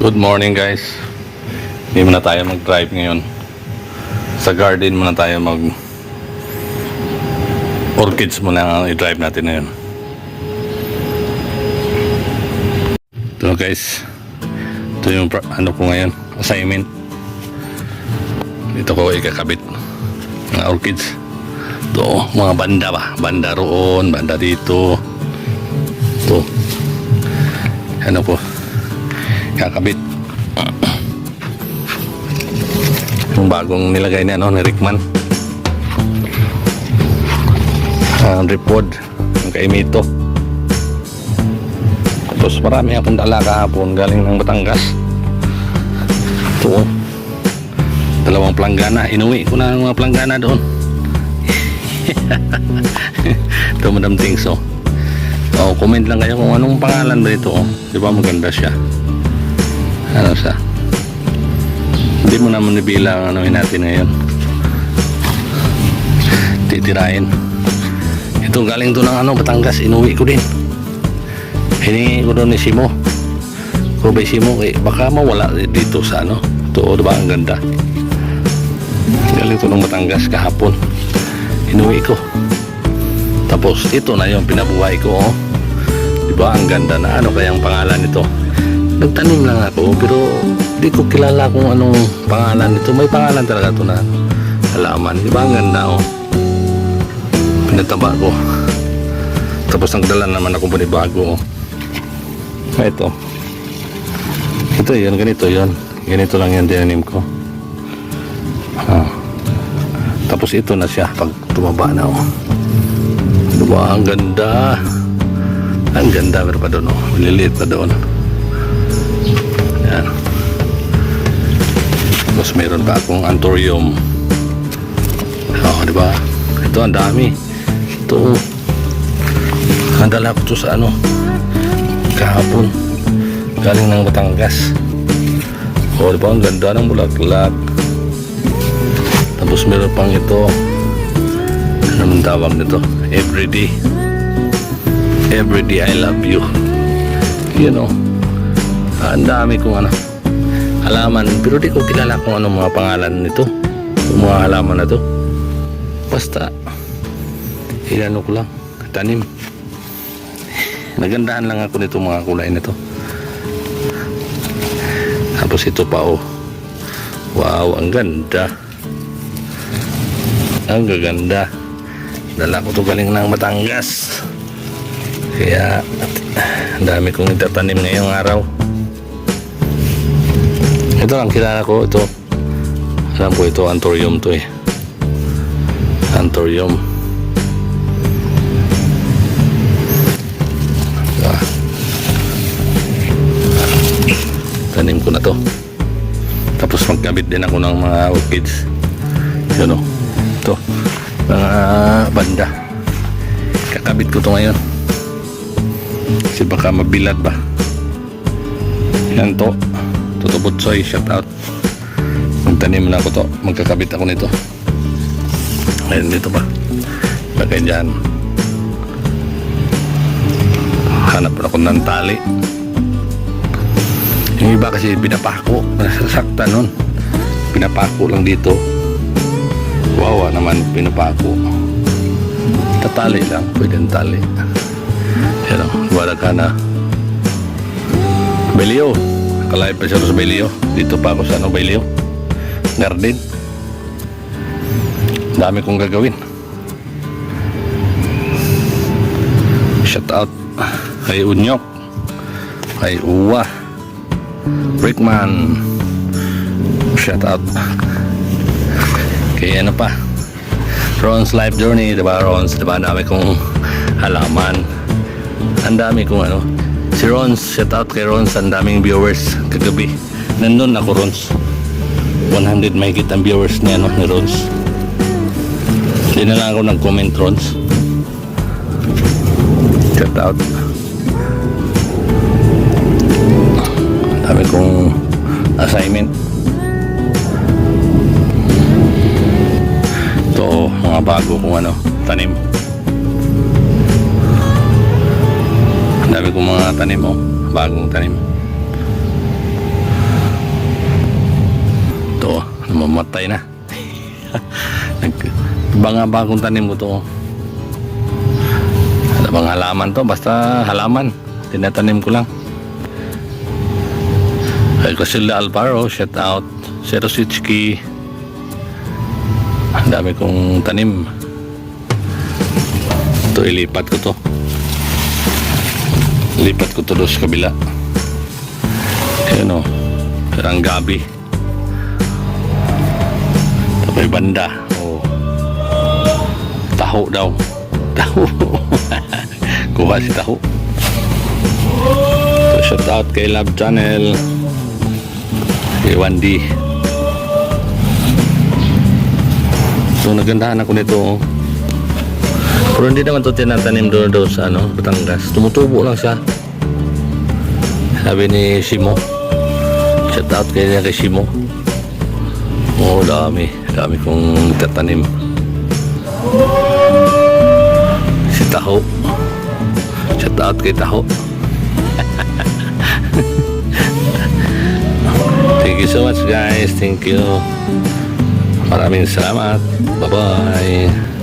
Good morning guys. Hindi muna tayo mag-drive ngayon. Sa garden muna tayo orchids muna ang i-drive natin ngayon. Ito guys. Ito yung ano ko ngayon, assignment. Dito ko ikakabit mga orchids. Ito, mga banda ba? Banda roon, banda dito. Ito. Ano po? Kakabit yung bagong nilagay niya ni Rickman ang dripwood yung kay Mito. Tapos marami akong dala kahapon galing ng Batangas. Ito, dalawang planggana, inuwi ko na ng mga planggana doon. Ito Madam Tings. Comment lang kayo kung anong pangalan ba ito. Di ba maganda siya? Ano siya? Hindi mo naman nibilang ano natin ngayon. Titirain. Ito galing to ng Batangas, inuwi ko din. Hiningi ko doon ni Simo. Kubay Simo, baka mawala dito sa Ito, diba ang ganda? Galing to ng Batangas kahapon. Inuwi ko. Tapos ito na yung pinabuhay ko. Diba ang ganda na kayang pangalan nito? Nagtanim lang ako pero di ko kilala kung anong pangalan nito. May pangalan talaga ito na halaman. Di ba ang ganda Pinataba ko. Tapos nagdala naman ako panibago. Ito. Ito yun, ganito yun. Ganito lang yung tinanim ko. Tapos ito na siya pag tumaba na Di ba ang ganda? Ang ganda pero pa doon maliliit pa doon. Yan. Tapos meron pa akong anthurium. Diba? Ito ang dami. Ito. Nadala ko ito sa kahapon. Galing ng Batangas. Diba? Ang ganda ng bulaklak. Tapos meron pang ito. Anong tawag nito? Everyday. Everyday I love you. Ang dami kong halaman pero di ko kilala kung anong mga pangalan nito, yung mga halaman na to. Basta ko lang, tanim. Nagandahan lang ako nito mga kulay nito. Tapos ito pa wow, ang ganda, ang gaganda. Dala ko to galing ng Batangas, kaya ang dami kong itatanim ngayong araw. Ito lang kilala ko, ito. Alam ko ito, anthurium to Anthurium. Tanim ko na to. Tapos magkabit din ako ng mga orchids. Ito, mga banda. Kakabit ko to ngayon. Kasi baka mabilad ba. Yan to. Tutubotsoy, shout out. Magtanim na ako to. Magkakabit ako nito. Ayun, dito ba? Lagay dyan. Hanap ako ng tali. Yung iba kasi pinapako. Nasasakta nun. Pinapako lang dito. Wawa naman pinapako. Tatali lang. Pwede tali. Yan wala ka na. Belio. Kalay pa siya sa Belio. Dito pa ako sa Belio Garden. Dami kong gagawin. Shout out kay Unyok, kay Uwa, Rickman. Shout out kay pa Ron's Life Journey. Diba Ron's? Diba ang dami kong halaman. Ang dami kong si Rons, shout out kay Rons. Ang daming viewers kagabi. Nandun ako Rons. 100 may kitang viewers niya ni Rons. Hindi na lang ako nag-comment Rons. Shout out. Ang dami kong assignment. Ito mga bago kong tanim. Ang dami kong mga tanim bagong tanim. Namamatay na. Bagong tanim ko to. Ano bang halaman to? Basta halaman. Tinatanim ko lang. Kay Casilla Alvaro, shout out. Serositsky. Ang dami kong tanim. Ito, ilipat ko to. Lipat ko to doon sa kabila. Ayan o. Parang gabi. Ito may banda. Oh. Taho daw. Taho. Kuha si taho. So, shout out kay Love Channel. Kay Wandy. So nagandahan ako nito. Pero hindi naman ito tinatanim doon sa Batangas. Tumutubo lang siya. Sabi ni Simo. Shout out kay Simo. Oo, dami kong tatanim. Si Taho. Shout out kay Taho. Thank you so much guys. Thank you. Maraming salamat. Bye-bye.